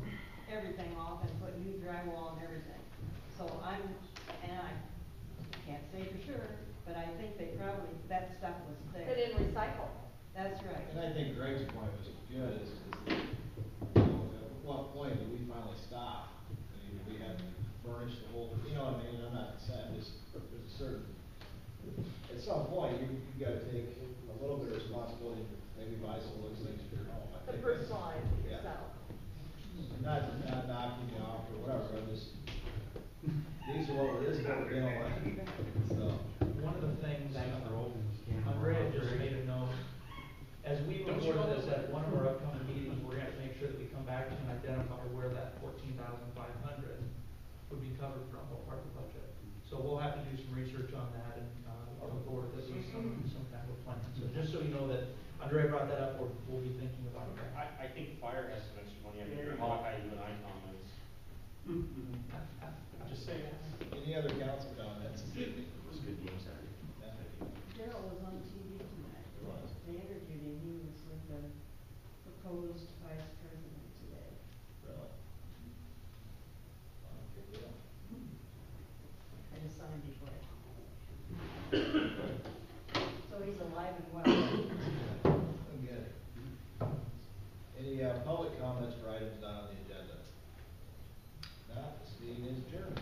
everything off and put new drywall and everything. So I can't say for sure, but I think that stuff was there. They didn't recycle. That's right. And I think Greg's point was good, is, you know, at what point do we finally stop? I mean, we have to furnish the whole, you know what I mean, I'm not saying, there's a certain, at some point, you gotta take a little bit of responsibility, maybe buy some of those things for your home. I To think personalize it yeah. yourself. Not knocking you off or whatever, I'm just, these are what it is, what we're dealing with, so. One of the things, Andrea just made a note, as we move forward to this, at one of our upcoming meetings, we're gonna have to make sure that we come back to and identify where that 14,500 would be covered from, what part of the budget. So we'll have to do some research on that, and, I'll look forward to seeing some kind of a plan. So just so you know that Andrea brought that up, we'll be thinking about it. I think fire has some extra money, I mean, your Hawkeye, you and I comments. Just saying. Any other council comments? It was good game Saturday. Daryl was on TV tonight. He was. They interviewed him. He was with the proposed vice president today. Really? Good deal. I just saw him before. So he's alive and well. Good. Any, public comments for items not on the agenda? Not, this meeting is adjourned.